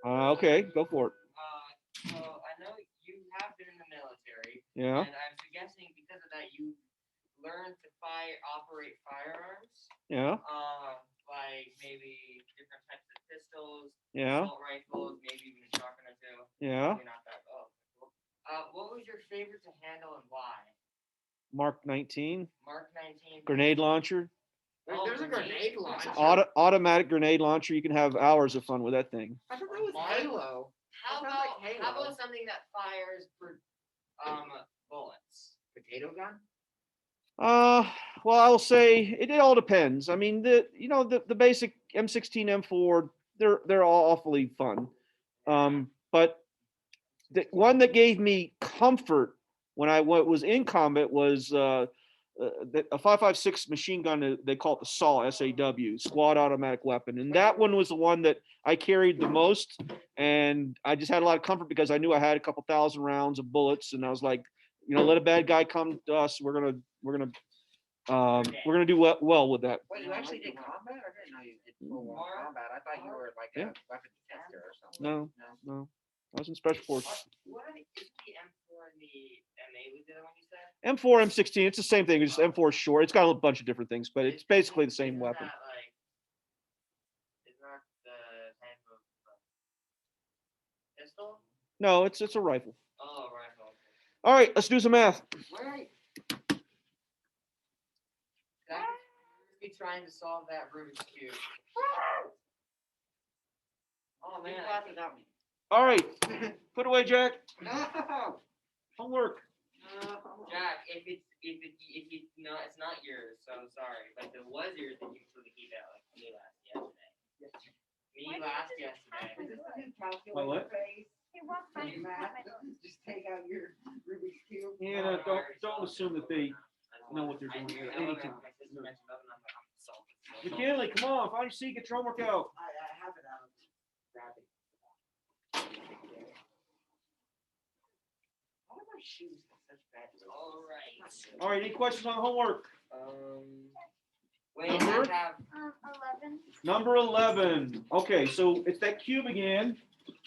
Okay, go for it. So I know you have been in the military, Yeah. and I'm guessing because of that you learned to operate firearms. Yeah. Like maybe different types of pistols, Yeah. assault rifles, maybe even a shotgun or two. Yeah. Maybe not that. Oh, cool. What was your favorite to handle and why? Mark 19. Mark 19. Grenade launcher. There's a grenade launcher. Automatic grenade launcher. You can have hours of fun with that thing. I thought that was Halo. How That sounds about like Halo. how about something that fires for bullets? Potato gun? Well, I will say it all depends. I mean, the basic M16, M4, they're all awfully fun. But the one that gave me comfort when I was in combat was a 5.56 machine gun. They call it the SAW, SAW, Squad Automatic Weapon, and that one was the one that I carried the most, and I just had a lot of comfort because I knew I had a couple thousand rounds of bullets, and I was like, let a bad guy come to us. We're gonna do well with that. Wait, you actually did combat? I didn't know you did full combat. I thought you were like a weapons tester or something. No. I was in special forces. What is the M4 and the MA was the other one you said? M4, M16, it's the same thing. It's just M4 is short. It's got a bunch of different things, but it's basically the same weapon. Is not the type of pistol? No, it's a rifle. Oh, rifle. All right, let's do some math. Wait. Be trying to solve that Rubik's Cube. Oh man, All right, put away, Jack. No. Homework. Jack, if it's no, it's not yours. So I'm sorry, but if it was yours, then you could keep it like me last yesterday. Me last yesterday. Is this the new calculator what? phase? Just take out your Rubik's Cube. Yeah, don't assume that they know what they're doing. Anytime. McKinley, come on, find your seat, get your homework out. I have it out. Grab it. Why are my shoes such bad? All All right, any questions on the homework? Wait, Number? I have 11. Number 11. Okay, so it's that cube again.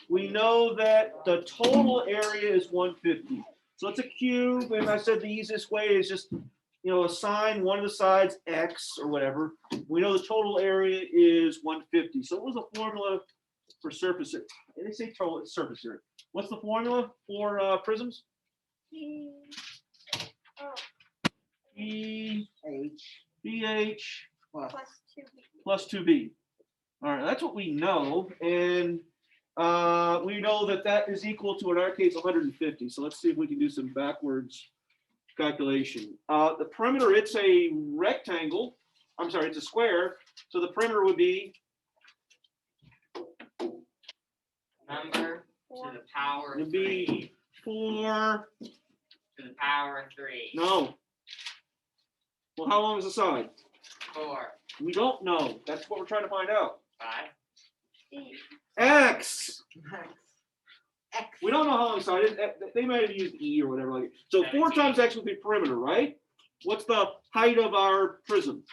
We know that the total area is 150. So it's a cube, and I said the easiest way is just, assign one of the sides X or whatever. We know the total area is 150. So what was the formula for surface area? They say total surface area. What's the formula for prisms? E BH plus 2B. All right, that's what we know, and we know that is equal to, in our case, 150. So let's see if we can do some backwards calculation. The perimeter, it's a rectangle. I'm sorry, it's a square. So the perimeter would be number to the power would 3 be 4 to the power 3. No. Well, how long is the side? 4. We don't know. That's what we're trying to find out. 5. X. We don't know how long the side is. They might have used E or whatever. Like so, 4 times X would be perimeter, right? What's the height of our prism?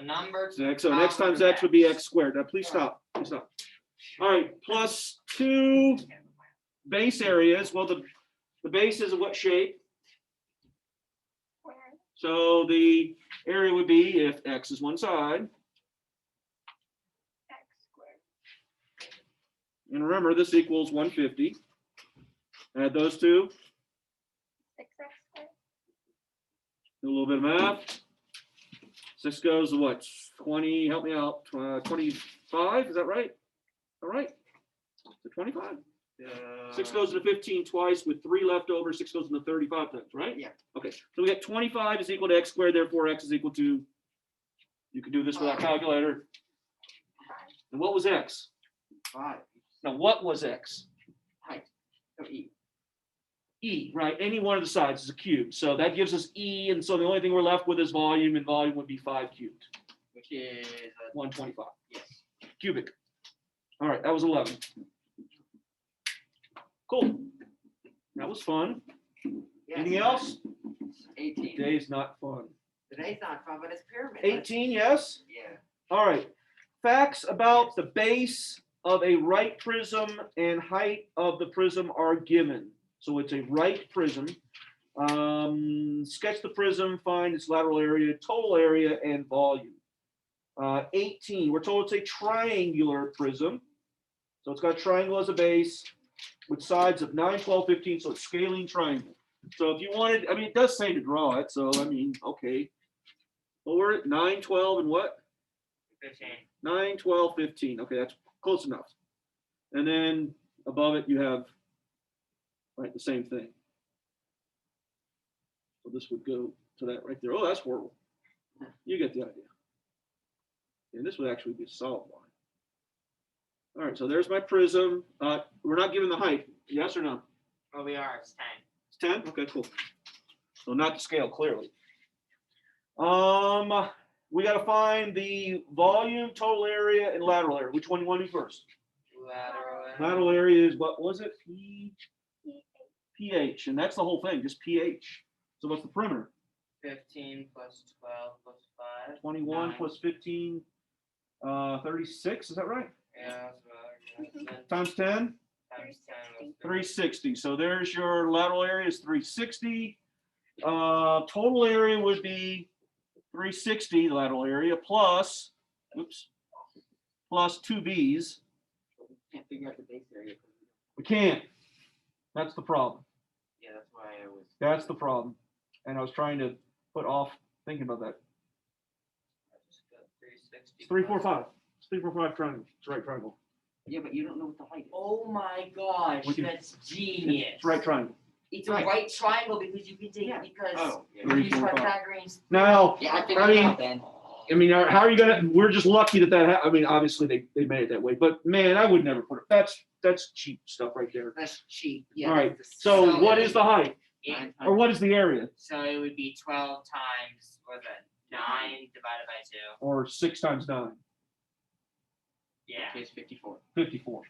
A number to X. So X times X would be X squared. Now, please stop. Please stop. All right, plus 2 base areas. Well, the base is of what shape? So the area would be, if X is one side. And remember, this equals 150. Add those two. 6x squared. Do a little bit of math. 6 goes to what? 20, help me out. 25, is that right? All right. To 25. 6 goes into 15 twice with 3 left over. 6 goes into 35 times, right? Yeah. Okay, so we got 25 is equal to X squared, therefore X is equal to, you can do this without calculator. And what was X? 5. Now, what was X? Height. So E. E, right? Any one of the sides is a cube. So that gives us E, and so the only thing we're left with is volume, and volume would be 5 cubed. Which is 125. Yes. Cubic. All right, that was 11. Cool. That was fun. Yes. Anything else? 18. Today's not fun. Today's not fun, but it's pyramid. 18, yes? Yeah. All right. Facts about the base of a right prism and height of the prism are given. So it's a right prism. Sketch the prism, find its lateral area, total area, and volume. 18, we're told it's a triangular prism. So it's got a triangle as a base with sides of 9, 12, 15, so it's scaling triangle. So if you wanted, I mean, it does say to draw it, so I mean, okay. What were it? 9, 12, and what? 15. 9, 12, 15. Okay, that's close enough. And then above it, you have, right, the same thing. So this would go to that right there. Oh, that's horrible. You get the idea. And this would actually be a solid line. All right, so there's my prism. We're not given the height. Yes or no? Oh, we are. It's 10. It's 10? Okay, cool. So not to scale, clearly. We got to find the volume, total area, and lateral area. Which one do you want to do first? Lateral. Lateral area is, what was it? pH, and that's the whole thing, just pH. So what's the perimeter? 15 plus 12 plus 5. 21 9. plus 15, 36, is that right? Yeah, that's about Times 10? times 10. 360. So there's your lateral area is 360. Total area would be 360, the lateral area, plus, plus 2 B's. Can't figure out the base area. We can't. That's the problem. Yeah, that's why I was. That's the problem. And I was trying to put off thinking about that. I just got 360. It's 3, 4, 5. It's 3, 4, 5 triangle. It's right triangle. Yeah, but you don't know what the height is. Oh my gosh, We can- that's genius. It's right triangle. It's a right triangle because you can take Yeah. because Oh, yeah. Three, you use four, five. Pythagorean's. Now, Yeah, I I figured it mean, out then. I mean, how are you gonna? We're just lucky that I mean, obviously they made it that way. But man, I would never put it. That's cheap stuff right there. That's cheap. Yeah. All right. that's the So So- what is the height, It, or what is the area, so it would be 12 times, what's that, 9 divided by 2. or 6 times 9? Yeah. Okay, it's 54. 54.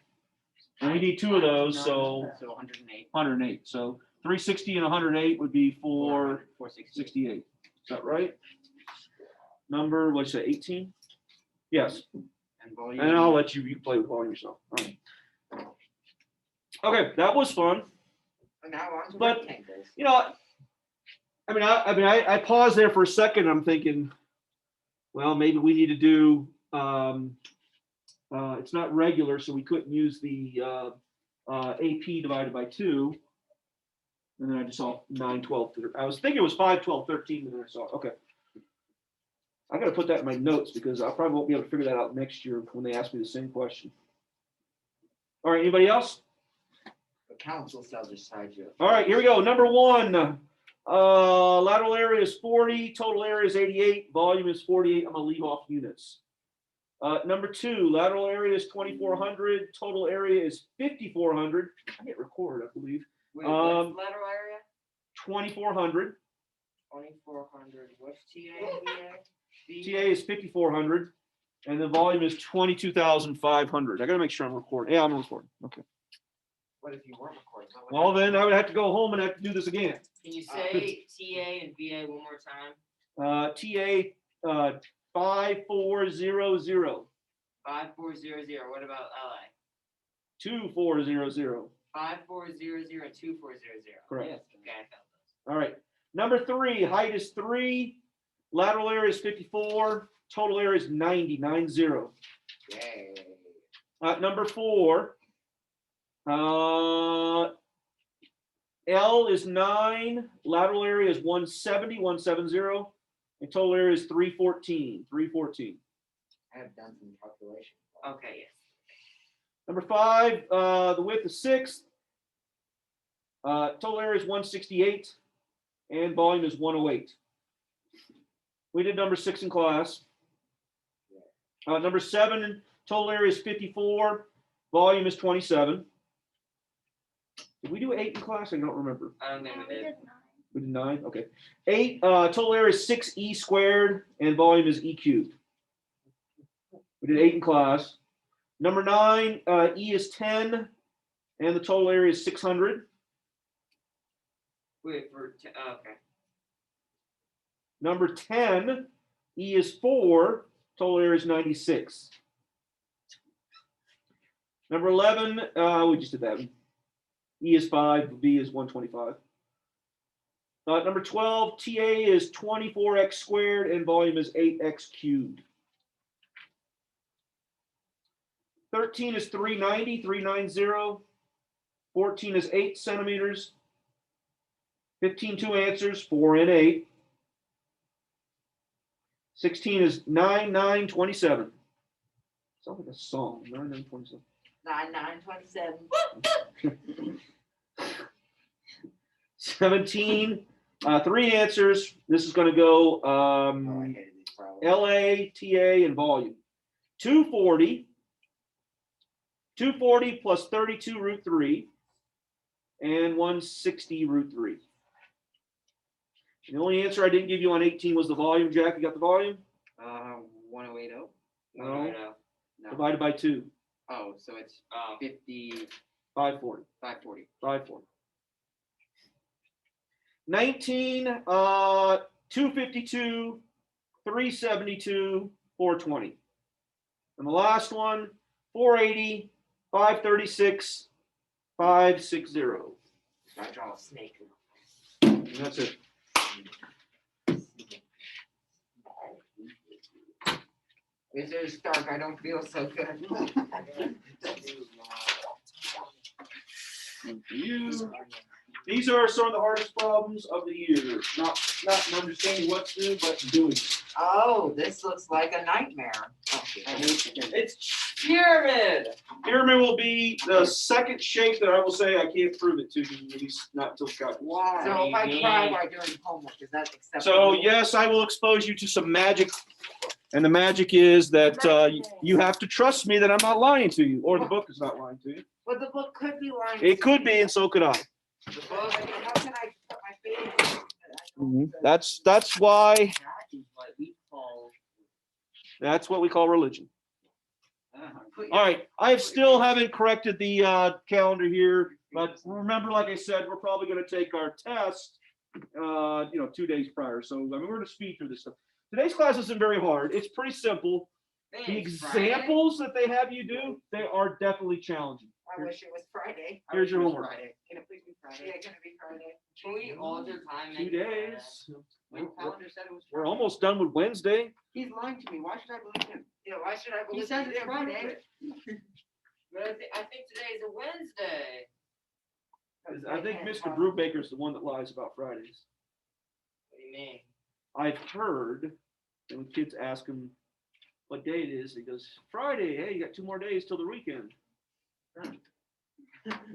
And we need 2 of those, so So 108. 108. So 360 and 108 would be 460. 468. Is that right? Number, what'd you say, 18? Yes. And volume. And I'll let you play with volume yourself. All right. Okay, that was fun. And now on to But- rectangles. You know, I paused there for a second. I'm thinking, well, maybe we need to do. It's not regular, so we couldn't use the AP divided by 2. And then I just saw 9, 12. I was thinking it was 5, 12, 13, and then I saw it. Okay. I got to put that in my notes because I probably won't be able to figure that out next year when they ask me the same question. All right, anybody else? The council shall decide you. All right, here we go. Number 1, lateral area is 40, total area is 88, volume is 48. I'm gonna leave off units. Number 2, lateral area is 2,400, total area is 5,400. I hit record, I believe. Wait, what's Um, lateral area? 2,400. 2400. What's TA and VA? TA is 5,400, and the volume is 22,500. I gotta make sure I'm recording. Yeah, I'm recording. Okay. What if you weren't recording? What would Well, happen? then I would have to go home and have to do this again. Can you say TA and VA one more time? TA 5400. 5400. What about LA? 2400. 5400 and 2400. Correct. Yes. Okay, I found those. All right. Number 3, height is 3, lateral area is 54, total area is 90, 90. Yay. Number 4, L is 9, lateral area is 170, 170, and total area is 314, 314. I have done some calculations. Okay, yes. Number 5, the width is 6, total area is 168, and volume is 108. We did number 6 in class. Number 7, total area is 54, volume is 27. Did we do 8 in class? I don't remember. I don't think No, we we did. did 9. We did 9. Okay. 8, total area is 6e squared, and volume is e cubed. We did 8 in class. Number 9, e is 10, and the total area is 600. Wait, okay. Number 10, e is 4, total area is 96. Number 11, we just did that. E is 5, B is 125. Number 12, TA is 24x squared and volume is 8x cubed. 13 is 390, 390. 14 is 8 centimeters. 15, 2 answers, 4 and 8. 16 is 9927. Sounds like a song, 9927. 9927. 17, 3 answers. This is going to go Oh, I hated these problems. LA, TA, and volume. 240. 240 plus 32 root 3 and 160 root 3. And the only answer I didn't give you on 18 was the volume. Jack, you got the volume? 1080. No. No. Divided by 2. Oh, so it's 50, 540. 540. 540. 19, 252, 372, 420. And the last one, 480, 536, 560. I draw a snake. And that's it. This is dark. I don't feel so good. These are some of the hardest problems of the year. Not understanding what to do, but doing it. Oh, this looks like a nightmare. It's Pyramid. pyramid will be the second shape that I will say I can't prove it to you, at least not until Scott. Why? So if I cry while doing homework, is that acceptable? So yes, I will expose you to some magic, and the magic is that you have to trust me that I'm not lying to you, or the book is not lying to you. But the book could be lying. It could be, and so could I. The book, how can I put my face? That's why. That is what we call. That's what we call religion. All right, I still haven't corrected the calendar here, but remember, like I said, we're probably going to take our test, 2 days prior. So I mean, we're going to speed through this stuff. Today's class isn't very hard. It's pretty simple. The examples that they have you do, they are definitely challenging. I wish it was Friday. Here's your homework. Friday. Can it please be Friday? Yeah, can it be Friday? Can we alter time? 2 days. My calendar said it was We're Friday. almost done with Wednesday. He's lying to me. Why should I believe him? Yeah, why should I believe He says him? it's Friday. But I think today is a Wednesday. I think Mr. Brubaker's the one that lies about Fridays. What do you mean? I've heard, and when kids ask him what day it is, he goes, Friday. Hey, you got 2 more days till the weekend.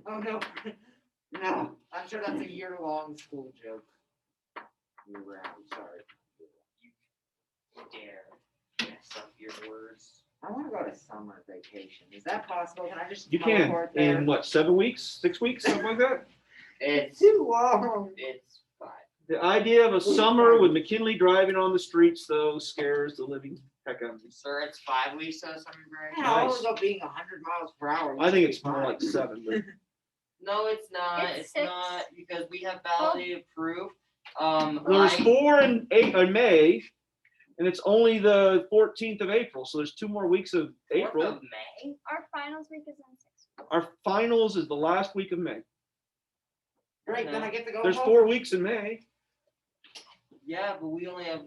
Oh, no. No, I'm sure that's a year-long school joke. You're right, I'm sorry. You dare mess up your words. I want to go to summer vacation. Is that possible? Can I just You can. teleport there? In what, 7 weeks, 6 weeks, something like that? It's Too long. it's fine. The idea of a summer with McKinley driving on the streets, though, scares the living heck out of me. Sir, it's 5 weeks of summer break. Yeah, I'll Nice. go being 100 miles per hour. I think it's more like 7. But No, it's not. It's It's 6. not because we have validated proof. there's I- 4 and 8 in May, and it's only the 14th of April, so there's 2 more weeks of 4th April. of May. Our finals week is on 6. Our finals is the last week of May. Great, then I get to go There's home. 4 weeks in May. Yeah, but we only have.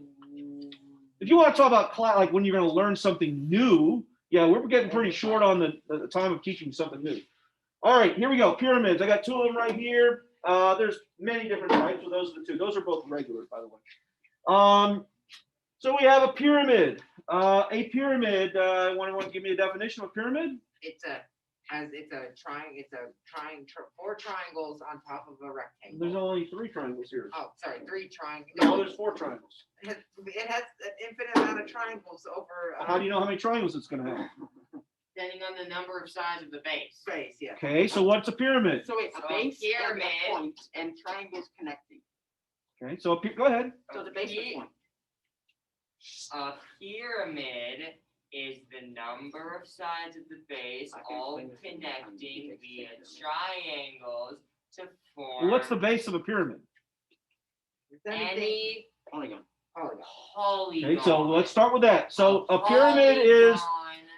If you want to talk about class, like when you're going to learn something new, yeah, we're getting pretty short on the time of teaching something new. All right, here we go. Pyramids. I got 2 of them right here. There's many different types, but those are the 2. Those are both regular, by the way. So we have a pyramid. A pyramid. Want to give me a definition of a pyramid? It's a triangle. 4 triangles on top of a rectangle. There's only 3 triangles here. Oh, sorry, 3 triangles. No, there's 4 triangles. It has an infinite amount of triangles over. How do you know how many triangles it's going to have? Depending on the number of sides of the base. space? Yeah. Okay, so what's a pyramid? So it's So a base pyramid. and a point and triangles connecting. Okay, so go ahead. So the base Ye- is point. A pyramid is the number of sides of the base, I can all explain this in connecting one. via triangles to Well, form. what's the base of a pyramid? Any Polygon. polygon? Okay, so let's start with that. So a pyramid is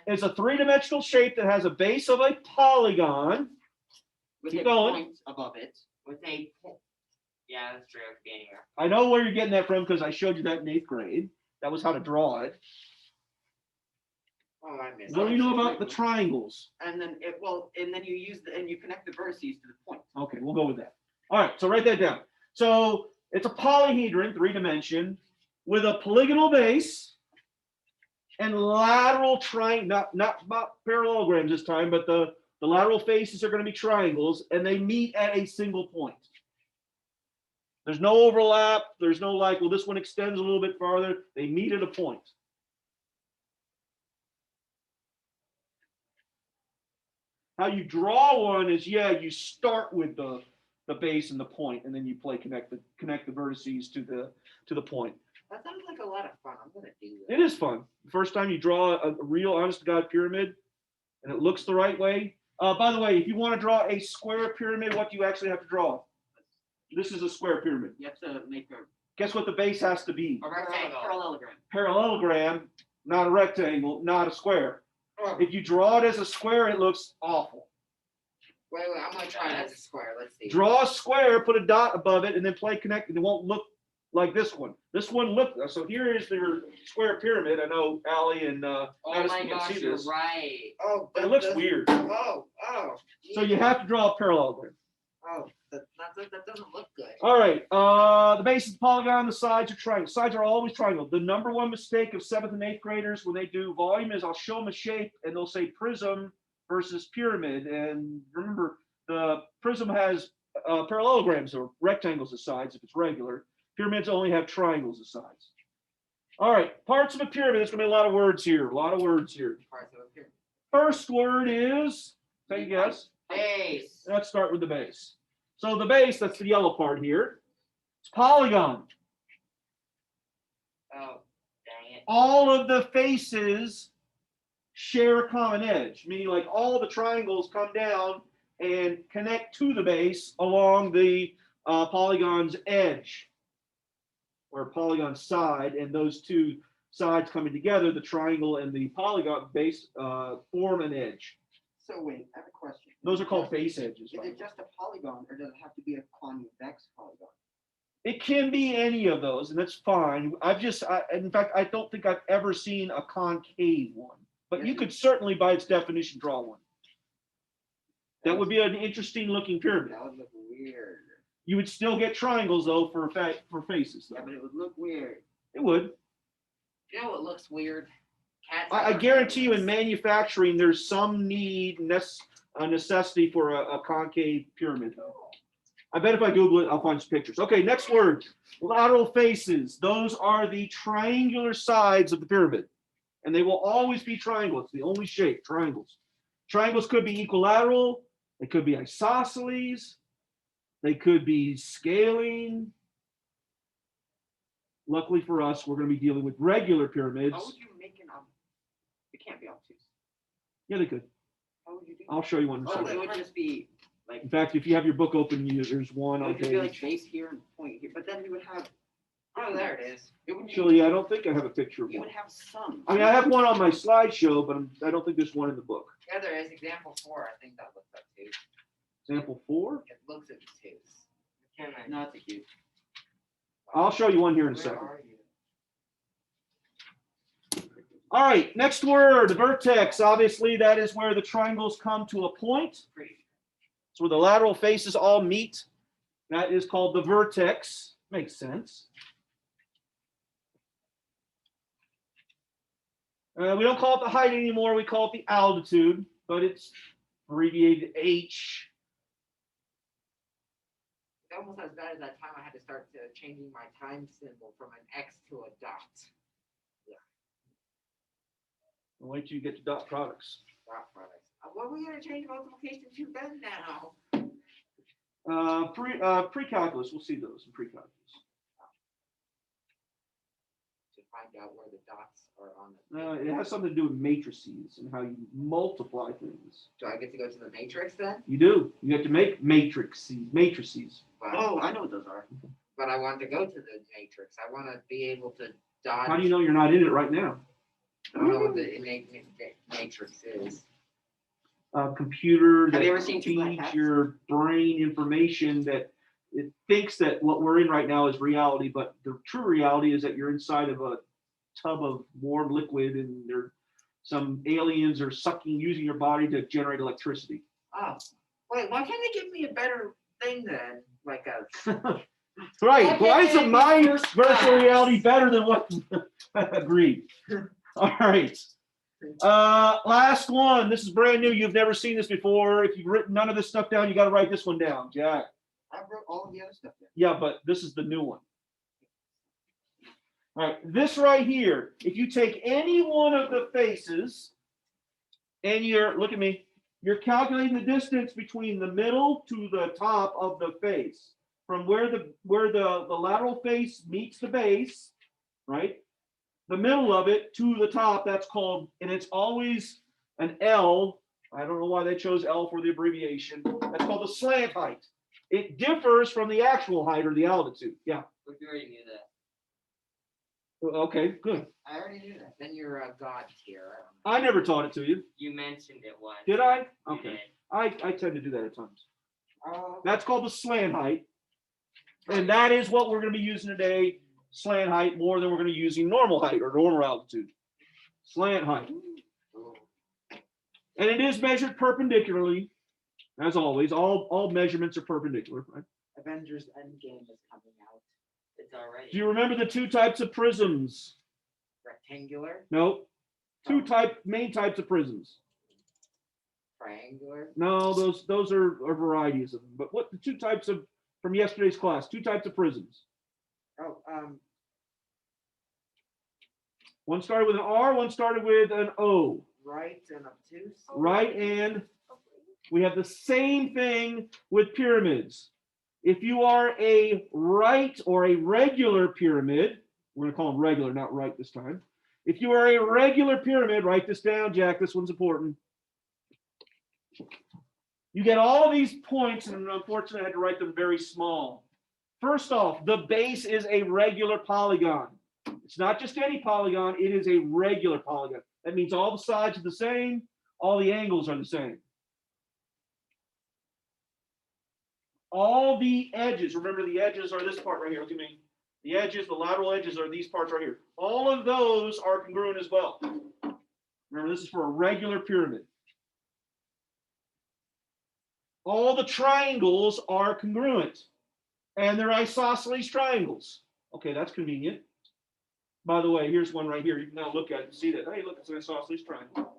is a three-dimensional shape that has a base of a polygon. With Keep a going. point above it. With a, yeah, that's true. It could be anywhere. I know where you're getting that from because I showed you that in 8th grade. That was how to draw it. Oh, I missed. What do you know about the triangle? triangles? And then and then you use and you connect the vertices to the point. Okay, we'll go with that. All right, so write that down. So it's a polyhedron, 3-dimension, with a polygonal base and lateral triangle, not parallelograms this time, but the lateral faces are going to be triangles, and they meet at a single point. There's no overlap. There's no like, well, this one extends a little bit farther. They meet at a point. How you draw one is, yeah, you start with the base and the point, and then you connect the vertices to the point. That sounds like a lot of fun. I'm gonna do that. It is fun. The first time you draw a real, honest to God pyramid, and it looks the right way. By the way, if you want to draw a square pyramid, what do you actually have to draw? This is a square pyramid. You have to make a Guess what the base has to be? A rectangle. parallelogram. Parallelogram, not a rectangle, not a square. Oh, If you draw it as a square, it looks awful. wait, I'm gonna try it as a square. Let's see. Draw a square, put a dot above it, and then play connected. It won't look like this one. This one look. So here is your square pyramid. I know Allie and Oh Addison my can't gosh, see you're this, right. Oh, but it looks weird. Oh. So you have to draw a parallelogram. Oh, that doesn't look good. All right. The base is polygon. The sides are triangle. Sides are always triangle. The number one mistake of 7th and 8th graders when they do volume is I'll show them a shape and they'll say prism versus pyramid. And remember, the prism has parallelograms or rectangles as sides if it's regular. Pyramids only have triangles as sides. All right. Parts of a pyramid. There's going to be a lot of words here. A lot of words here. Parts of a pyramid. First word is, take a guess. Base. Let's start with the base. So the base, that's the yellow part here. It's polygon. Oh, dang it. All of the faces share a common edge, meaning like all the triangles come down and connect to the base along the polygon's edge, or polygon side, and those two sides coming together, the triangle and the polygon base, form an edge. So wait, I have a question. Those are called base edges. Is it just a polygon, or does it have to be a convex polygon? It can be any of those, and that's fine. In fact, I don't think I've ever seen a concave one, but you could certainly, by its definition, draw one. That would be an interesting looking pyramid. That would look weird. You would still get triangles though for faces. Though. Yeah, but it would look weird. It would. You know what looks weird? Cats. I guarantee you, in manufacturing, there's some necessity for a concave pyramid. I bet if I Google it, I'll find some pictures. Okay, next word, lateral faces. Those are the triangular sides of the pyramid. And they will always be triangles. It's the only shape, triangles. Triangles could be equilateral. They could be isosceles. They could be scaling. Luckily for us, we're going to be dealing with regular pyramids. How would you make an It can't be obtuse. Yeah, they could. How would you do? I'll show you one in a Oh, second. it would just be like. In fact, if you have your book open, there's one It on would just be like page. base here and point here, but then you would have. Oh, there it is. It would be. Actually, I don't think I have a picture of You one. would have some. I mean, I have one on my slideshow, but I don't think there's one in the book. Yeah, there is. Example 4. I think that looks like 2. Example 4. It looks obtuse. Can I? No, it's a cute. I'll show you one here in a Where second. are you? All right, next word, vertex. Obviously, that is where the triangles come to a point. Pretty. It's where the lateral faces all meet. That is called the vertex. Makes sense. We don't call it the height anymore. We call it the altitude, but it's abbreviated H. It's almost as bad as that time I had to start changing my time symbol from an X to a dot. Wait till you get to dot products. Dot products. What are we gonna change multiplication to then now? Pre-calculus. We'll see those in pre-calculus. To find out where the dots are on the. It has something to do with matrices and how you multiply things. Do I get to go to the matrix then? You do. You have to make matrices. Well, Oh, I know what those are. but I want to go to the matrix. I want to be able to dodge. How do you know you're not in it right now? I don't know what the innate matrix is. Computer Have that you ever seen Two Black feeds Cats? your brain information that it thinks that what we're in right now is reality, but the true reality is that you're inside of a tub of warm liquid and there some aliens are using your body to generate electricity. Oh, wait, why can't they give me a better thing then? Like a Right. Why is my First virtual class. reality better than what? Agreed. All right. Last one. This is brand new. You've never seen this before. If you've written none of this stuff down, you got to write this one down, Jack. I wrote all of the other stuff down. Yeah, but this is the new one. All right. This right here. If you take any one of the faces and look at me, you're calculating the distance between the middle to the top of the face. From where the lateral face meets the base, right? The middle of it to the top, that's called, and it's always an L. I don't know why they chose L for the abbreviation. That's called the slant height. It differs from the actual height or the altitude. Yeah. But you already knew that. Okay, good. I already knew that. Then you're a god tier. I never taught it to you. You mentioned it once. Did I? You Okay. did. I tend to do that at times. Oh, That's called the slant height. And that is what we're going to be using today. Slant height more than we're going to be using normal height or normal altitude. Slant height. And it is measured perpendicularly. As always, all measurements are perpendicular. Right? Avengers Endgame is coming out. It's already. Do you remember the two types of prisms? Rectangular, No. Main types of prisms. triangular. No, those are varieties of them. But what the two types of from yesterday's class? Two types of prisms. Oh, One started with an R, one started with an O. right and obtuse. Right, and we have the same thing with pyramids. If you are a right or a regular pyramid, we're going to call them regular, not right this time. If you are a regular pyramid, write this down, Jack. This one's important. You get all of these points, and unfortunately, I had to write them very small. First off, the base is a regular polygon. It's not just any polygon, it is a regular polygon. That means all the sides are the same, all the angles are the same. All the edges, remember the edges are this part right here, look at me. The edges, the lateral edges are these parts right here. All of those are congruent as well. Remember, this is for a regular pyramid. All the triangles are congruent, and they're isosceles triangles. Okay, that's convenient. By the way, here's one right here. You can now look at it and see that. Hey, look, it's an isosceles triangle.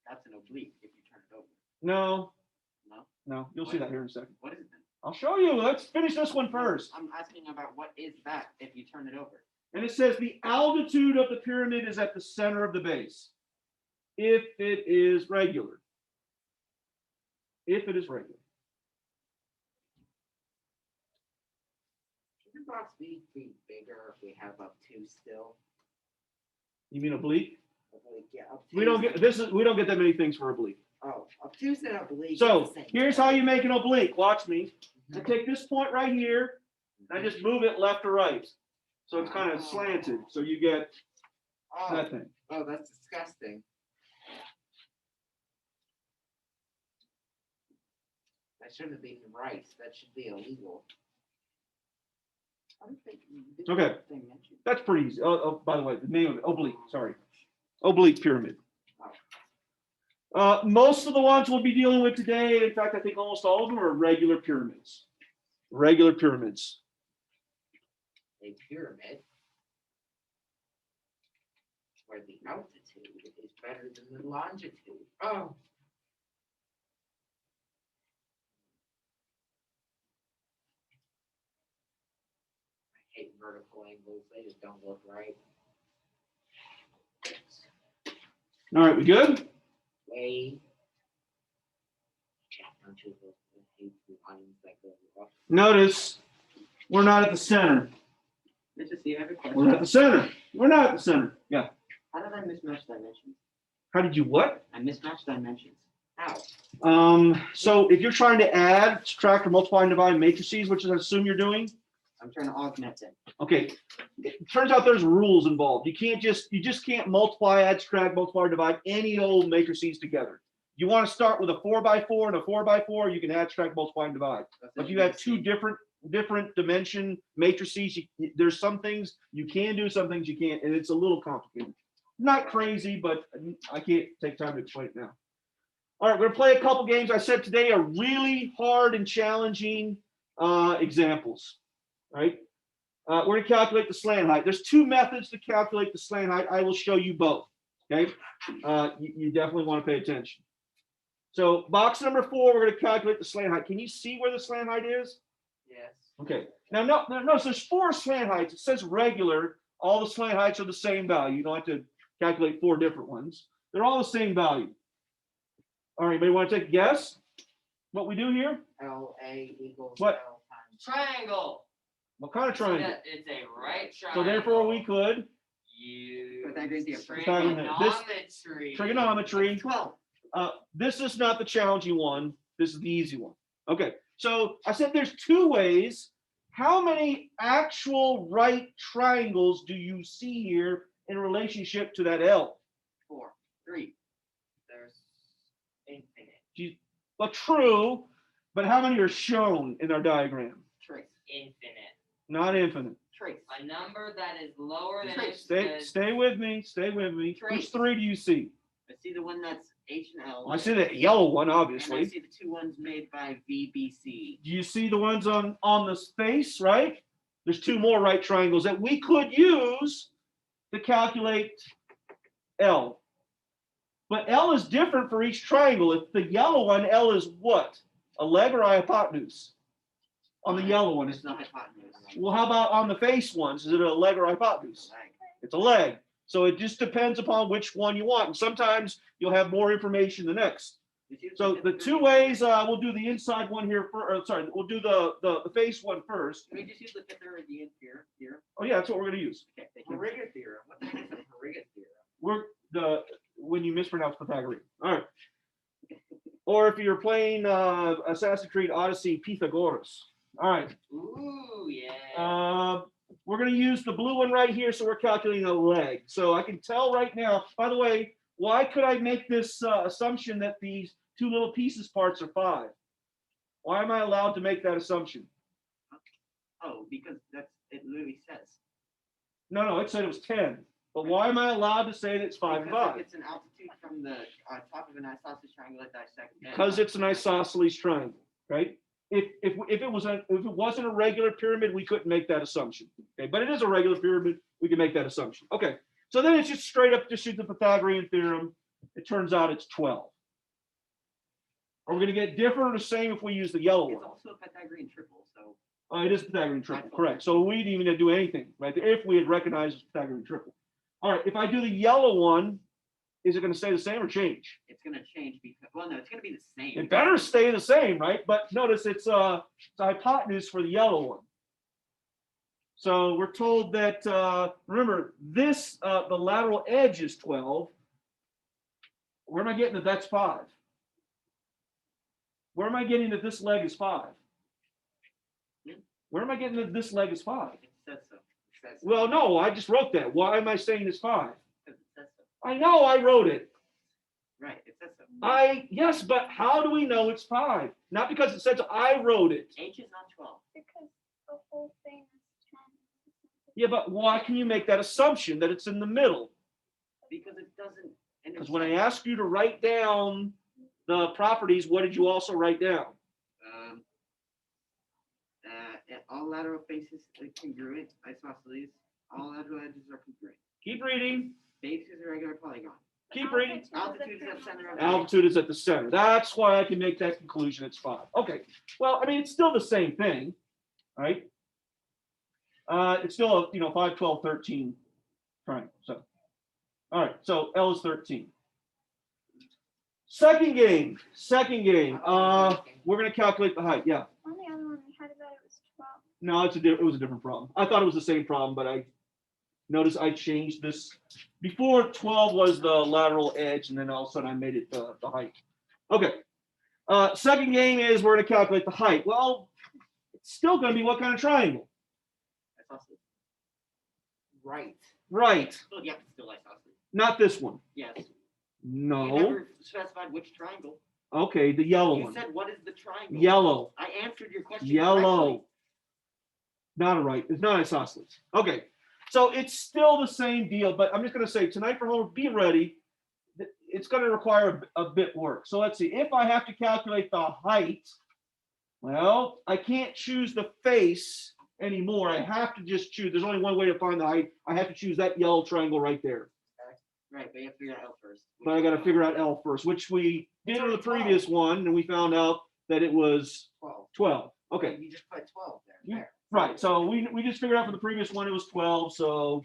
That's an oblique if you turn it over. No, No? no, you'll see that here in a second. What is it then? I'll show you. Let's finish this one first. I'm asking about what is that if you turn it over. And it says the altitude of the pyramid is at the center of the base. If it is regular. If it is regular. Should the box be bigger if we have obtuse still? You mean oblique? Oblique, yeah, obtuse. We don't get that many things for oblique. Oh, obtuse and oblique. So here's how you make an oblique. Watch me. I take this point right here, and I just move it left to right. So it's kind of slanted. So you get that thing. Oh, that's disgusting. That shouldn't have been right. That should be illegal. I don't think Okay. they mentioned. That's pretty easy. Oh, by the way, the name of it, oblique, sorry. Oblique pyramid. Most of the ones we'll be dealing with today, in fact, I think almost all of them are regular pyramids. Regular pyramids. A pyramid where the altitude is better than the longitude. Oh. I hate vertical angles. They just don't look right. All right, we good? Way. Jack, don't you hate the lines that go off? Notice we're not at the center. Let's just see. I have a question. We're at the center. We're not at the center. Yeah. How did I mismatch dimensions? How did you what? I mismatched dimensions. How? So if you're trying to add, subtract, or multiply and divide matrices, which I assume you're doing, I'm trying to augment it. okay. It turns out there's rules involved. You just can't multiply, add, subtract, multiply, or divide any old matrices together. You want to start with a 4x4 and a 4x4, you can add, subtract, multiply, and divide. But if you have two different dimension matrices, there's some things you can do, some things you can't, and it's a little complicated. Not crazy, but I can't take time to explain it now. All right, we're gonna play a couple games. I said today are really hard and challenging examples. All right, we're gonna calculate the slant height. There's two methods to calculate the slant height. I will show you both. Okay, you definitely want to pay attention. So box number 4, we're gonna calculate the slant height. Can you see where the slant height is? Yes. Okay. Now, notice there's 4 slant heights. It says regular. All the slant heights are the same value. You don't have to calculate 4 different ones. They're all the same value. All right, anybody want to take a guess what we do here? LA equals What? L times. Triangle. What kind of triangle? It's a right So triangle. therefore we could use Pythagorean theorem. trigonometry. trigonometry. 12. This is not the challenging one. This is the easy one. Okay, so I said there's 2 ways. How many actual right triangles do you see here in relationship to that L? 4. 3. There's infinite. Well, true, but how many are shown in our diagram? Trace. Infinite. Not infinite. Trace. A number that is lower than Trace. Stay with me. Stay with me. Trace. Which 3 do you see? I see the one that's H and L. I see the yellow one, And I obviously. see the 2 ones made by VBC. Do you see the ones on the face, right? There's 2 more right triangles that we could use to calculate L. But L is different for each triangle. If the yellow one, L is what? A leg or a hypotenuse? On the yellow one. It's not hypotenuse. Well, how about on the face ones? Is it a leg or a hypotenuse? Leg. It's a leg. So it just depends upon which one you want. And sometimes you'll have more information than next. So the 2 ways, we'll do the inside one here first. Sorry, we'll do the face one first. Can we just use the Pythagorean theorem? Oh yeah, that's what we're going to use. Okay, the Hurriga theorem. What the heck is the Hurriga theorem? We're when you mispronounce Pythagorean. All right. Or if you're playing Assassin's Creed Odyssey, Pythagoras. All right. Ooh, yeah. We're going to use the blue one right here, so we're calculating a leg. So I can tell right now, by the way, why could I make this assumption that these 2 little pieces parts are 5? Why am I allowed to make that assumption? Oh, because it literally says. No, it said it was 10. But why am I allowed to say that it's 5 and Because 5? if it's an altitude from the top of an isosceles triangle that dissects. Because it's an isosceles triangle, right? If it wasn't a regular pyramid, we couldn't make that assumption. Okay, but it is a regular pyramid, we can make that assumption. Okay, so then it's just straight up just use the Pythagorean theorem. It turns out it's 12. Are we going to get different or the same if we use the yellow It's one? also a Pythagorean triple, so. It is Pythagorean triple, correct. So we didn't even do anything, right? If we had recognized it's Pythagorean triple. All right, if I do the yellow one, is it going to stay the same or change? It's going to change because, well, no, it's going to be the same. It better stay the same, right? But notice it's a hypotenuse for the yellow one. So we're told that, remember, this, the lateral edge is 12. Where am I getting that that's 5? Where am I getting that this leg is 5? Where am I getting that this leg is 5? It says so. It says so. Well, no, I just wrote that. Why am I saying it's 5? Because it says so. I know I wrote it. Right, it says so. Yes, but how do we know it's 5? Not because it says so, I wrote it. H is not 12. Because the whole thing is 10. Yeah, but why can you make that assumption that it's in the middle? Because it doesn't. Because when I asked you to write down the properties, what did you also write down? All lateral faces are congruent, isosceles. All lateral edges are congruent. Keep reading. Base is a regular polygon. Keep reading. Altitude is at center of Altitude is at the center. That's why I can make that conclusion. It's 5. Okay. Well, I mean, it's still the same thing, right? It's still a 5, 12, 13 triangle. So, all right. So L is 13. Second game. We're going to calculate the height. Yeah. On the other one, we had about it was 12. No, it was a different problem. I thought it was the same problem, but I noticed I changed this. Before 12 was the lateral edge, and then all of a sudden I made it the height. Okay. Second game is we're going to calculate the height. Well, it's still going to be what kind of triangle? Isosceles. Right. Right. Well, yeah, it's still isosceles. Not this one. Yes. You No. never specified which triangle. Okay, the yellow You one. said what is the triangle? Yellow. I answered your question. Yellow. correctly. Not a right. It's not isosceles. Okay. So it's still the same deal, but I'm just going to say tonight for homework, be ready. It's going to require a bit work. So let's see. If I have to calculate the height, well, I can't choose the face anymore. I have to just choose. There's only one way to find the height. I have to choose that yellow triangle right there. Right, but you have to figure out L first. But I got to figure out L first, which we did on the previous one, and we found out that it was 12. 12. Okay. You just put 12 there. You- There. Right. So we just figured out for the previous one it was 12. So,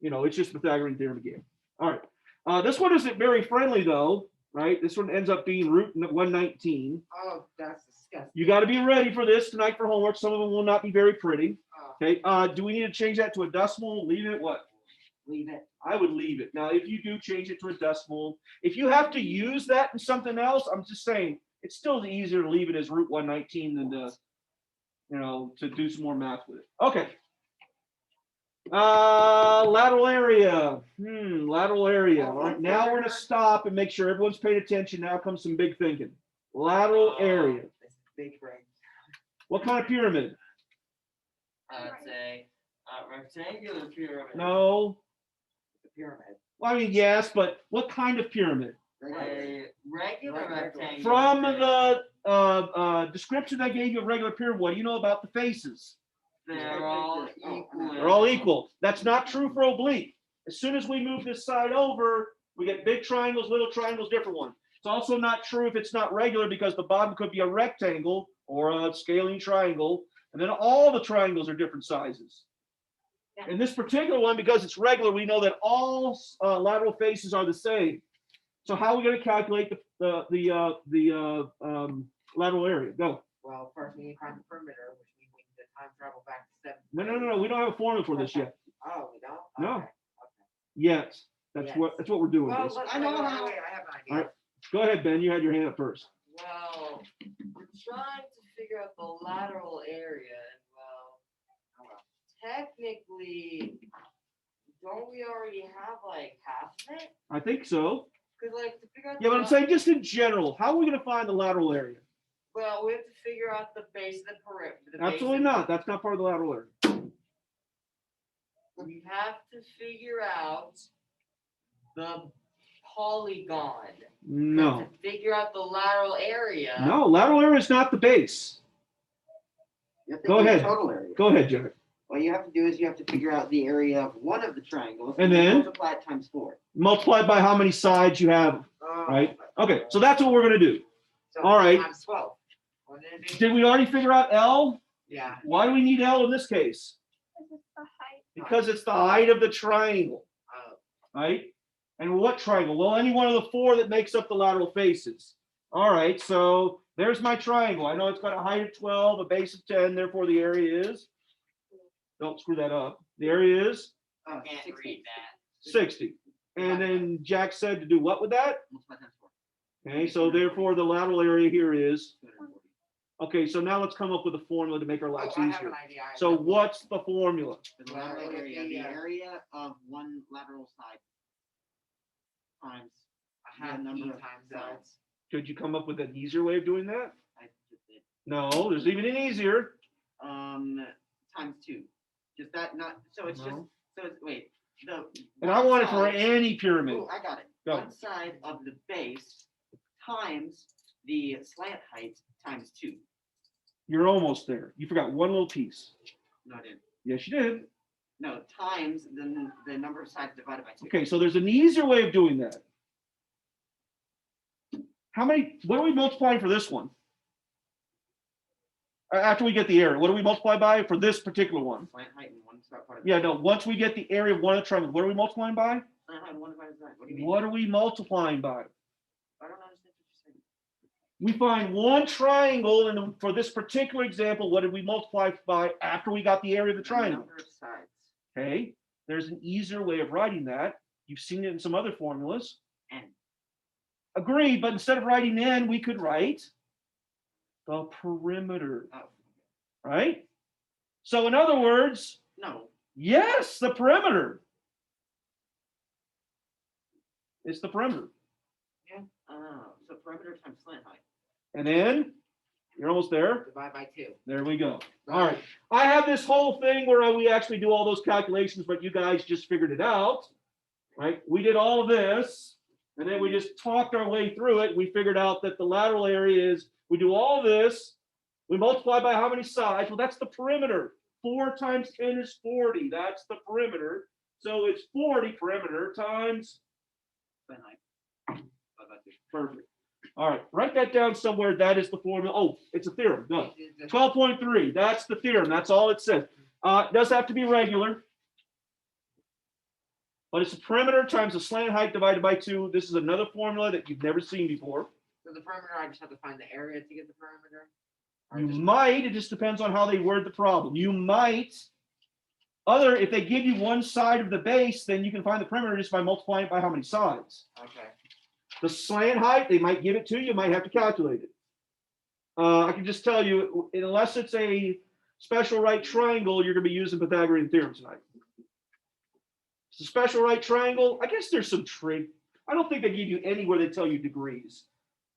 it's just Pythagorean theorem again. All right. This one isn't very friendly though, right? This one ends up being root 119. Oh, that's disgusting. You got to be ready for this tonight for homework. Some of them will not be very pretty. Oh, Okay. Do we need to change that to a decimal? Leave it what? leave it. I would leave it. Now, if you do change it to a decimal, if you have to use that in something else, I'm just saying it's still easier to leave it as root 119 than to do some more math with it. Okay. Lateral area. Lateral area. All right. Now we're gonna stop and make sure everyone's paying attention. Now comes some big thinking. Lateral area. It's big brain. What kind of pyramid? I'd say rectangular pyramid. No. The pyramid. Well, I mean, yes, but what kind of pyramid? A regular Right, rectangular. From pyramid. the description I gave you of regular pyramid, what do you know about the faces? They're all Oh, equal. They're all equal. That's not true for oblique. As soon as we move this side over, we get big triangles, little triangles, different ones. It's also not true if it's not regular because the bottom could be a rectangle or a scaling triangle, and then all the triangles are different sizes. In this particular one, because it's regular, we know that all lateral faces are the same. So how are we going to calculate the lateral area? Go. Well, first we need to find the perimeter, which means we need to time travel back to 7. No. We don't have a formula for this yet. Oh, we don't? No. Okay. Yes. That's what we're doing. Well, This. I know how. Wait, I have an idea. All right. Go ahead, Ben. You had your hand up first. Well, we're trying to figure out the lateral area, and technically, don't we already have like half of it? I think so. Because like to figure out. Yeah, the but I'm saying just in general, how are we going to find the lateral area? Well, we have to figure out the base of the perimeter. Absolutely not. That's not part of the lateral area. We have to figure out the polygon. No. To figure out the lateral area. No, lateral area is not the base. You have to Go do the ahead. Total area. Go ahead, Jared. What you have to do is you have to figure out the area of one of the triangles. And then? Multiply it times 4. Multiplied by how many sides you have, right? Okay, so that's what we're going to do. So all right. Times 12. What did it be? Did we already figure out L? Yeah. Why do we need L in this case? This is the height. Because it's the height of the triangle, Oh, right? And what triangle? Well, any one of the 4 that makes up the lateral faces. All right, so there's my triangle. I know it's got a height of 12, a base of 10, therefore the area is, don't screw that up. The area is I can't 60. read that. 60. And then Jack said to do what with that? Multiply times 4. Okay, so therefore the lateral area here is, 240. okay, so now let's come up with a formula to make our Oh, lives I have easier. an idea. So what's the formula? The lateral area, the The area area of one lateral side times I have number E of times sides. Could you come up with an easier way of doing that? I just did. No, there's even an easier. Times 2. Just that, not so it's just No. so it's wait the. And I one want it for side- any pyramid. Oh, I got it. Go. One side of the base times the slant height times 2. You're almost there. You forgot one little piece. No, I didn't. Yes, you did. No, times the number of sides divided by 2. Okay, so there's an easier way of doing that. What are we multiplying for this one? After we get the area, what do we multiply by for this particular one? Slant height and one side part of Yeah, no, once we get the area of one of the triangles, what are we multiplying by? Slant height and one divided by 9. What do you mean? What are we multiplying by? I don't understand what you're saying. We find one triangle, and for this particular example, what did we multiply by after we got the area of the The triangle? number of sides. Okay, there's an easier way of writing that. You've seen it in some other formulas. N. Agreed, but instead of writing in, we could write the perimeter, Oh, right? So in other words, no. yes, the perimeter. It's the perimeter. So perimeter times slant height. And then, you're almost there. Divide by 2. There we go. All right. I have this whole thing where we actually do all those calculations, but you guys just figured it out, right? We did all of this, and then we just talked our way through it. We figured out that the lateral area is, we do all this, we multiply by how many sides? Well, that's the perimeter. 4 times 10 is 40. That's the perimeter. So it's 40 perimeter times Slant height. Divide by 2. perfect. All right, write that down somewhere. That is the formula. Oh, it's a theorem. Done. 12.3. That's the theorem. That's all it says. It does have to be regular, but it's the perimeter times the slant height divided by 2. This is another formula that you've never seen before. So the perimeter, I just have to find the area to get the perimeter. Or You just- might, it just depends on how they word the problem. You might, if they give you one side of the base, then you can find the perimeter just by multiplying it by how many sides. Okay. The slant height, they might give it to you, you might have to calculate it. I can just tell you, unless it's a special right triangle, you're going to be using Pythagorean theorem tonight. It's a special right triangle. I guess there's some trick. I don't think they give you anywhere they tell you degrees.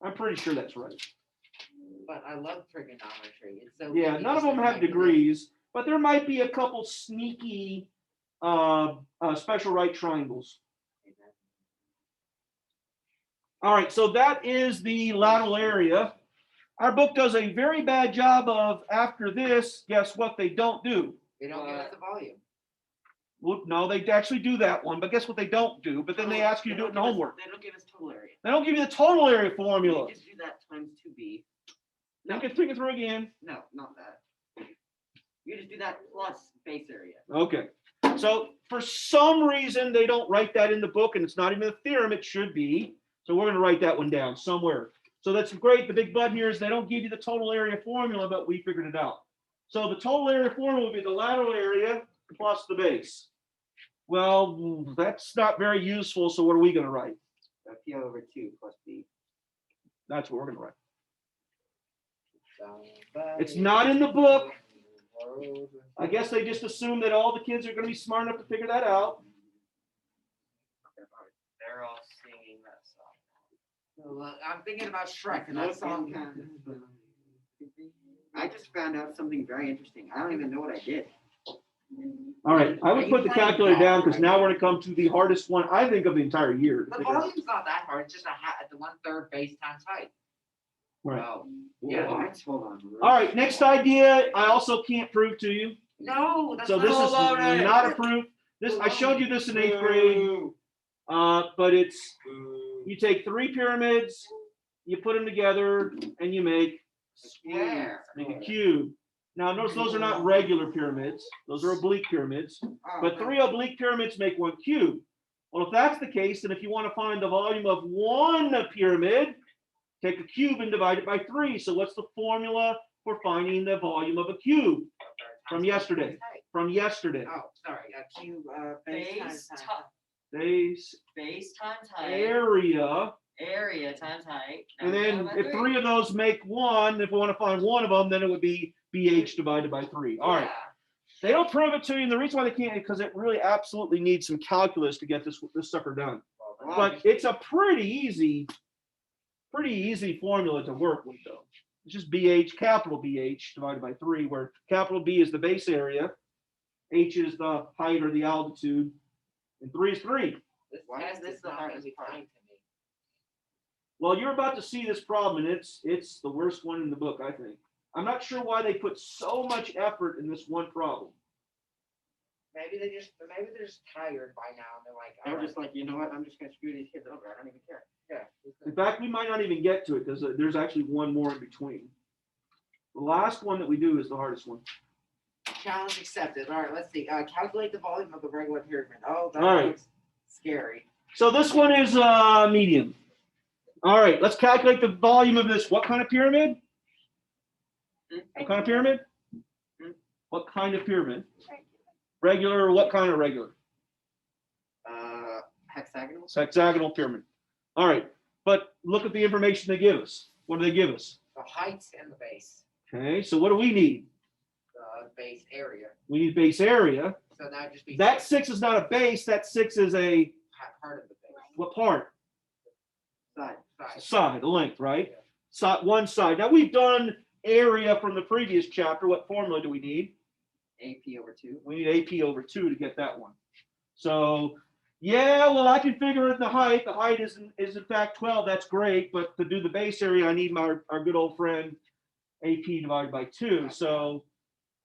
I'm pretty sure that's right. But I love trigonometry. It's so Yeah, easy none of to them have make it. degrees, but there might be a couple sneaky special right triangles. All right, so that is the lateral area. Our book does a very bad job of, after this, guess what they don't do? They don't give us the volume. Well, no, they actually do that one, but guess what they don't do? But then they ask you to do it in They don't give us- homework. They don't give us total area. They don't give you the total area formula. You just do that times 2b. You can think it through again. No, not that. You just do that plus base area. Okay. So for some reason, they don't write that in the book, and it's not even a theorem. It should be. So we're going to write that one down somewhere. So that's great. The big but here is they don't give you the total area formula, but we figured it out. So the total area formula would be the lateral area plus the base. Well, that's not very useful. So what are we going to write? P over 2 plus b. That's what we're going to write. Somebody It's not in the book. wrote- I guess they just assume that all the kids are going to be smart enough to figure that out. They're all singing that song. Well, I'm thinking about Shrek and that song. I just found out something very interesting. I don't even know what I did. All right. I would put the calculator down because now we're going to come to the hardest one, I think, of the entire year. The volume's not that hard. It's just the 1/3 base times height. Right. Wow. Yeah. What? Hold on. All right. Next idea, I also can't prove to you. No, that's So not this is all about it. not a proof. This, I showed you this in 8th grade, but it's, you take 3 pyramids, you put them together, and you make Square. a cube. Now, notice those are not regular pyramids. Those are oblique pyramids. But 3 oblique pyramids make 1 cube. Well, if that's the case, then if you want to find the volume of 1 pyramid, take a cube and divide it by 3. So what's the formula for finding the volume of a cube? From yesterday. From yesterday. Oh, sorry. A cube base times Base height. Base Base times height. area. Area times height. And then if 3 of those make 1, if we want to find one of them, then it would be BH divided by 3. All right. They don't prove it to you. And the reason why they can't is because it really absolutely needs some calculus to get this sucker done. But it's a pretty easy formula to work with, though. It's just BH, capital BH divided by 3, where capital B is the base area, H is the height or the altitude, and 3 is 3. This Why is test this is the not hardest gonna be part? fine to me. Well, you're about to see this problem, and it's the worst one in the book, I think. I'm not sure why they put so much effort in this one problem. Maybe they're just tired by now and they're like, They were "Alright, just like, you know what? I'm just going to screw these kids over. I don't even care. yeah. In fact, we might not even get to it because there's actually one more in between. The last one that we do is the hardest one. Challenge accepted. All right, let's see. Calculate the volume of a regular pyramid. Oh, that All right. looks scary. So this one is medium. All right, let's calculate the volume of this. What kind of pyramid? What kind of pyramid? What kind of pyramid? Regular, what kind of regular? Hexagonal? Hexagonal pyramid. All right. but look at the information they give us. What do they give us? The height and the base, Okay, so what do we need? the base area. We need base area. So that would just be That 6 is not a base, that 6 is a, part of the base. what part? Side. Side, the length, right? Side, one side. Now we've done area from the previous chapter. What formula do we need? AP over 2. We need AP over 2 to get that one. So, yeah, well, I can figure it in the height. The height is in fact 12. That's great. But to do the base area, I need our good old friend AP divided by 2. So,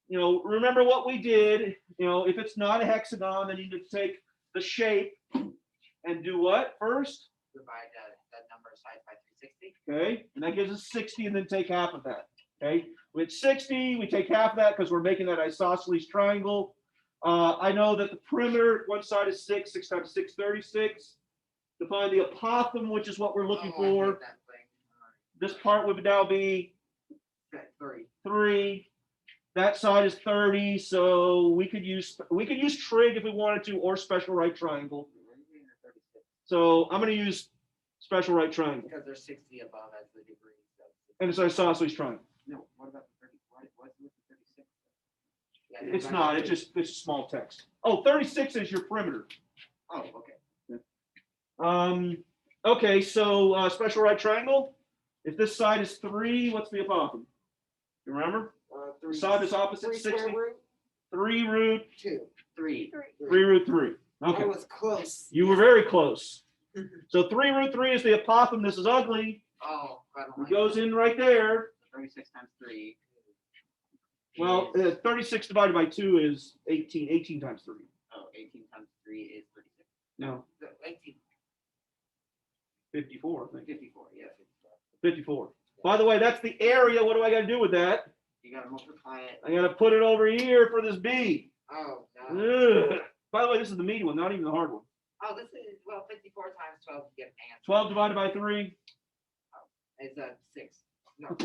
remember what we did. If it's not a hexagon, then you need to take the shape and do what first? Divide that number of sides by 360. Okay, and that gives us 60, and then take half of that. Okay, with 60, we take half of that because we're making that isosceles triangle. I know that the perimeter, one side is 6, 6 times 6, 36. To find the apothem, which is what we're looking Oh, I hate for, that thing. this part would now be Okay, 3. 3. That side is 30, so we could use trig if we wanted to, or special right triangle. So I'm going to use special right triangle, Because there's 60 above as the degree. and it's isosceles triangle. No, what about the 30? What's with the 36? Yeah, It's divide not. by It's two. just small text. Oh, 36 is your perimeter. Oh, okay. Okay, so special right triangle. If this side is 3, what's the apothem? You remember? The side is opposite 3 60. square root 3 root 2. 3. 3 root 3. Okay, I was close. you were very close. So 3 root 3 is the apothem. This is ugly. Oh, I don't It like goes in right there. 36 times 3. Well, is- 36 divided by 2 is 18. 18 times 3. Oh, 18 times 3 is 36. No, the 18. 54, I think. 54, yes. 54. By the way, that's the area. What do I got to do with that? You gotta multiply it. I got to put it over here for this B. Oh, no. Ugh. By the way, this is the meaty one, not even the hard one. Oh, this is, 54 times 12, you get an answer. 12 divided by 3. It's 6. No.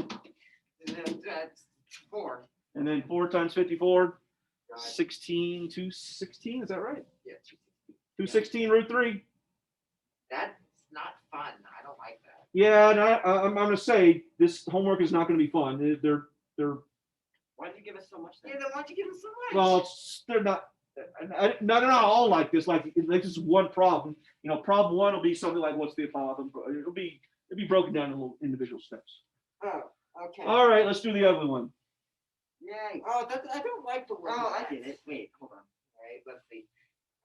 That's 4. And then 4 times 54, God. 16, 216, is that right? Yeah, 216 root 3. that's not fun. I don't like that. Yeah, and I'm going to say this homework is not going to be fun. They're Why did you give us so much Yeah, then? then why'd you give him so much? well, they're not. They're not all like this. Like this is one problem. Problem 1 will be something like what's the apothem. It'll be broken down in little individual steps. Oh, okay. All right, let's do the ugly one. Yay. Oh, I don't like the word. Oh, I get it. Wait, hold on. All right, let's see.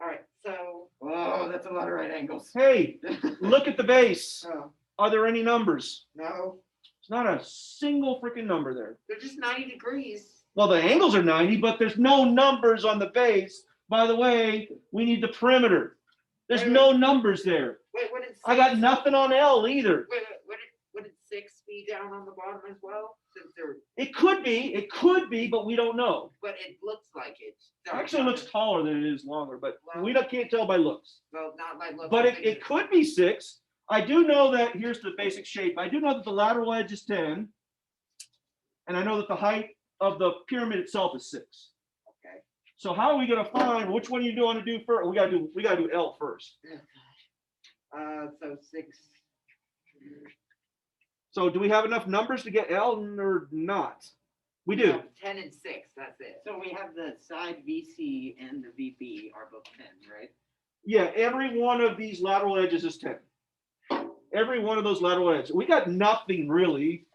All right, so. Oh, that's a lot of right angles. Hey, look at the base. Oh, Are there any numbers? no, It's not a single freaking number there. they're just 90 degrees. Well, the angles are 90, but there's no numbers on the base. By the way, we need the perimeter. There's Wait, no numbers there. Wait, what did 6? I got nothing on L either. Wait, what did 6 be down on the bottom as well? Since they're, It could be, but we don't know. but it looks like it. It actually looks taller than it is longer, but Well- can't tell by looks. Well, not like look. But it could be 6. I do know that, here's the basic shape. I do know that the lateral edge is 10. And I know that the height of the pyramid itself is 6. Okay. So how are we gonna find, which one you want to do first? We gotta do L first. So 6. So do we have enough numbers to get L or not? We do. No, 10 and 6. That's it. So we have the side VC and the VB are both 10, right? Yeah, every one of these lateral edges is 10. Every one of those lateral edges. We got nothing really.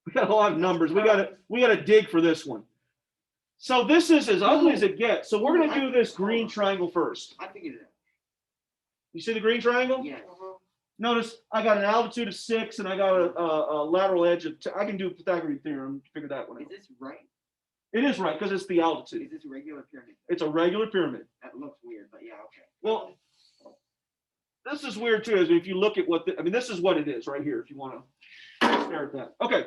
We got a lot of numbers. We gotta dig for this one. So this is as ugly as it gets. So we're gonna do this green triangle first. I figured it You see the green triangle? out. Yes. Notice I got an altitude of 6 and I got a lateral edge of 10. I can do Pythagorean theorem to figure that one Is out. this right? It is right because it's the altitude. Is this a regular pyramid? It's a regular pyramid. That looks weird, but yeah, okay. Well, this is weird too. Is if you look at what this is what it is right here. If you want to stare at that. Okay,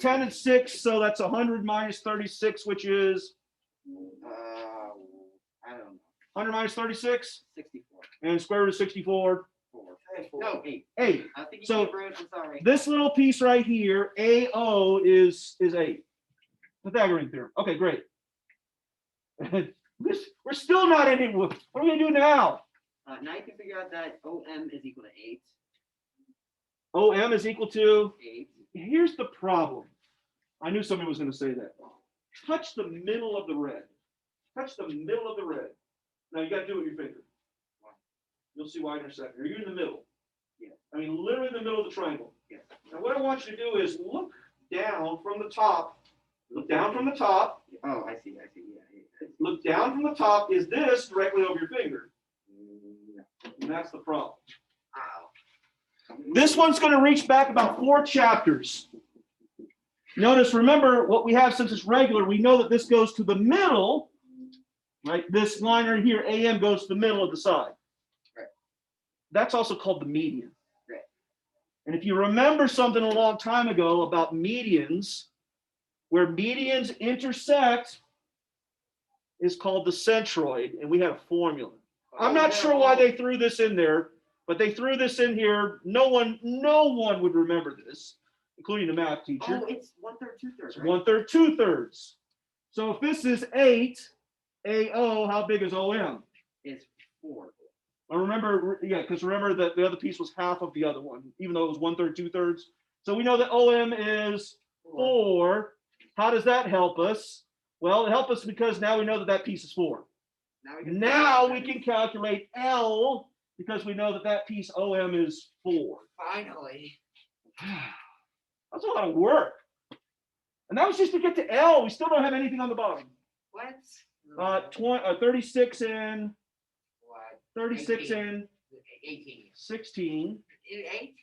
10 and 6. So that's 100 minus 36, which is I don't know. 100 minus 36, 64. and square root of 64. 4. No. 8. 8. I think you So- did, Bruce. I'm sorry. This little piece right here, AO is 8. Pythagorean theorem. Okay, great. We're still not in it. What are we gonna do now? Now you can figure out that OM is equal to 8. OM is equal to, 8. here's the problem. I knew somebody was going to say that. Touch the middle of the red. Touch the middle of the red. Now you got to do it with your finger. You'll see why in a second. Are you in the middle? Yeah. I mean, literally in the middle of the triangle. Yeah. Now what I want you to do is look down from the top. Look down from the top. Oh, I see. Yeah. Look down from the top. Is this directly over your finger? Yeah. And that's the problem. Ow. This one's going to reach back about 4 chapters. Notice, remember what we have since it's regular, we know that this goes to the middle, right? This line right here, AM, goes to the middle of the side. Right. That's also called the median. Right. And if you remember something a long time ago about medians, where medians intersect is called the centroid, and we had a formula. I'm not sure why they threw this in there, but they threw this in here. No one would remember this, including the math teacher. Oh, it's 1/3, 2/3. It's Right? 1/3, 2/3. So if this is 8, AO, how big is OM? It's 4. I remember, yeah, because remember that the other piece was half of the other one, even though it was 1/3, 2/3. So we know that OM is 4. How does that help us? Well, it helps us because now we know that that piece is 4. Now we can calculate L because we know that that piece OM is 4. Finally. That's a lot of work. And that was just to get to L. We still don't have anything on the bottom. What? 36 and What? 36 18. and 18. 16. 18.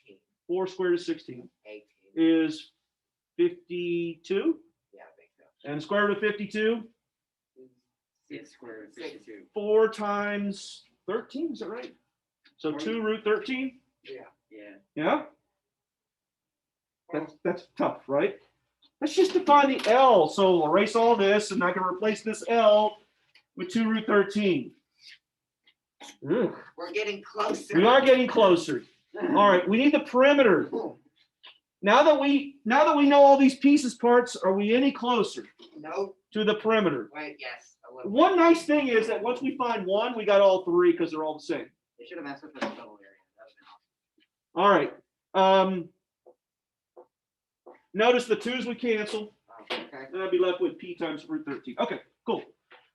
4 squared is 16. 18. Is 52. Yeah, I think so. And square root of 52, 6 squared is 52. 4 times 13. Is that right? So 2 root 13. Yeah. Yeah. Yeah. That's tough, right? Let's just define the L. So we'll erase all this, and I can replace this L with 2 root 13. Ugh. We're getting closer. We are getting closer. All right, we need the perimeter. Now that we know all these pieces parts, are we any closer Nope. to the perimeter? Wait, yes. A little. One nice thing is that once we find one, we got all 3 because they're all the same. They should have asked us for the double area. That would All right. Notice the 2's we cancel. have been awesome. Okay. Then I'd be left with P times root 13. Okay, cool.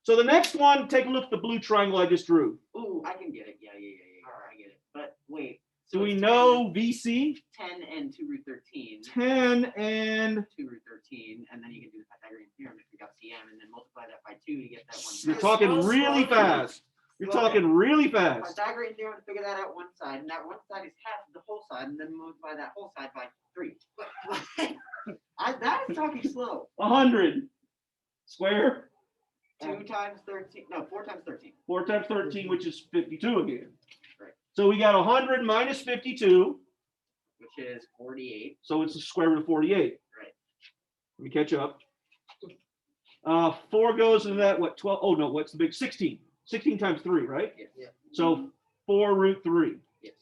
So the next one, take a look at the blue triangle I just drew. Ooh, I can get it. Yeah. I get it. But wait. Do we it's know VC? 10 and 2 root 13. 10 and 2 root 13, and then you can do the Pythagorean theorem if you got CM, and then multiply that by 2 to get that one. you're talking really fast. You're talking really fast. Pythagorean theorem to figure that out one side, and that one side is half of the whole side, and then multiply that whole side by 3. That is talking slow. 100 square. 2 times 13. No, 4 times 13. 4 times 13, which is 52 again. Right. So we got 100 minus 52. Which is 48. So it's the square root of 48. Right. Let me catch up. 4 goes into that, what, 12? Oh, no, what's the big? 16. 16 times 3, right? Yes. Yeah. So 4 root 3. Yes.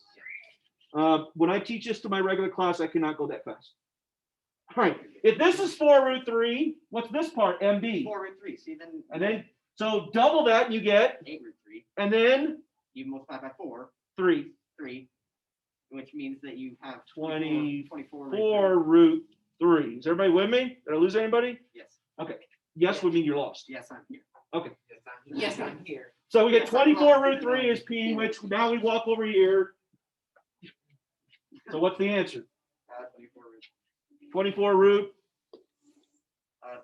When I teach this to my regular class, I cannot go that fast. All right. If this is 4 root 3, what's this part? MB. 4 root 3. See, then. And then, so double that and you get, 8 root 3. and then You multiply by 4. 3. 3. Which means that you have 24 root root 3. Is everybody with me? Did I lose anybody? 3. Yes. Yes would mean you're lost. Yes, I'm here. Yes, I'm here. So we get Yes, I'm 24 lost. root 3 is P, which now we walk over here. So what's the answer? 24 root. 24 root.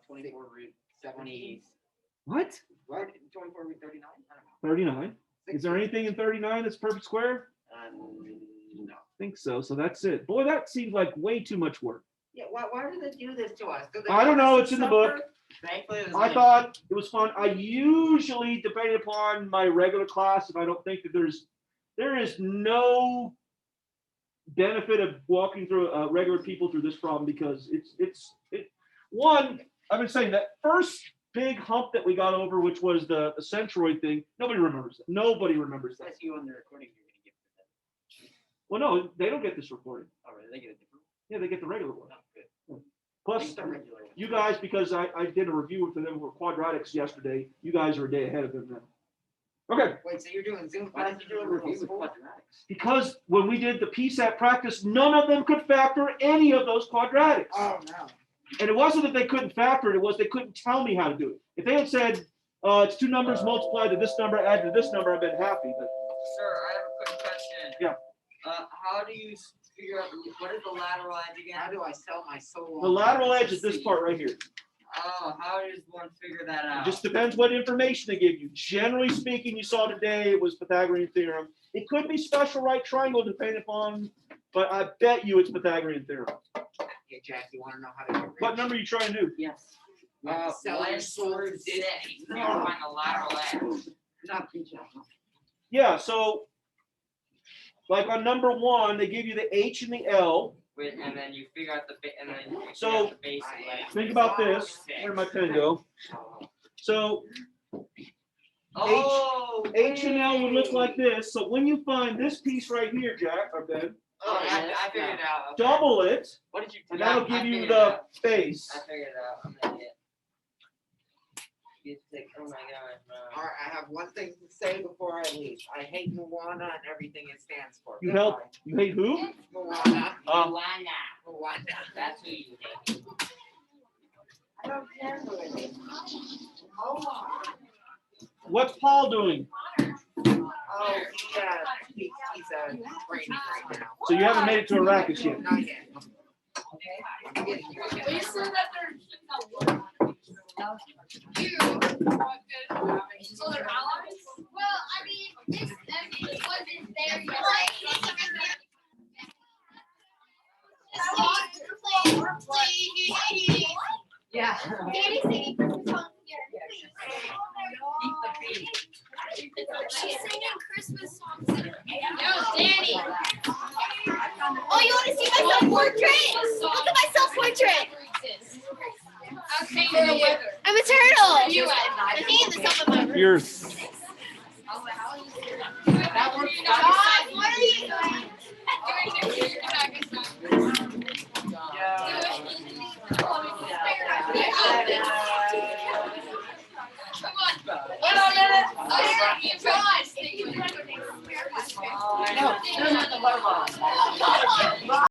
24 root 70. What? What? 24 root 39? I don't 39. Is there anything in 39 that's perfect square? know. No. I think so. So that's it. Boy, that seems like way too much work. Yeah, why do they do this to us? Do they I don't make us know. It's in the book. suffer? Thankfully, it was I me. thought it was fun. I usually, depending upon my regular class, if I don't think that there is no benefit of walking through regular people through this problem because one, I've been saying that first big hump that we got over, which was the centroid thing, nobody remembers it. Nobody remembers that. That's you on the recording you're going to give them. Well, no, they don't get this recording. Oh, really? They get a different Yeah, they get the regular one. one. Good. Plus, Just a regular one. you guys, because I did a review for them for quadratics yesterday, you guys are a day ahead of them now. Okay, Wait, so you're doing Zoom Why classes did you do a in review middle with school? quadratics? because when we did the PSAT practice, none of them could factor any of those quadratics. Oh, no. And it wasn't that they couldn't factor it, it was they couldn't tell me how to do it. If they had said, it's two numbers multiplied to this number, add to this number, I've been happy, but Sir, I have a quick question. Yeah. How do you figure out what is the lateral edge again? How do I sell my soul? the on lateral purpose edge to is this see? part right here. Oh, how does one figure that out? It just depends what information they give you. Generally speaking, you saw today, it was Pythagorean theorem. It could be special right triangle depending upon, but I bet you it's Pythagorean theorem. Hey, Jack, you want to know how to get rich? What number are you trying to do? Yes. You have to sell your One soul through to 6. Disney. You gotta find the lateral edge. Not Jack. Yeah, so like on number 1, they give you the H and the L. And then you figure out the and then you figure So, out the basic length. Think about this. Where did my pen go? So Oh, H and L would look like this. So when you find this piece right here, Jack, or Ben, Oh, I figured it out. Okay. double it, What did you and do? that'll I give you figured it the out. base. I figured it out. I'm an idiot. You take, oh my gosh, All bro. right, I have one thing to say before I leave. I hate Moana and everything it stands for. You help. You hate who? Moana. Moana. Moana. That's who you hate. I don't care who it is. Oh, What's Paul doing? he's training right now. So you haven't made it to Arrakis yet. Not yet. I'm getting They there. said that they're so they're allies? Well, I mean, it wasn't there yet. Yeah. Danny singing Christmas songs She's singing Christmas songs. No, Danny. Oh, you want to see my self-portrait? Look at my self-portrait. Okay, I'm a turtle. You I'm hanging this up in my room. You're That works. Bob, what are you doing? Come on. Wait a minute.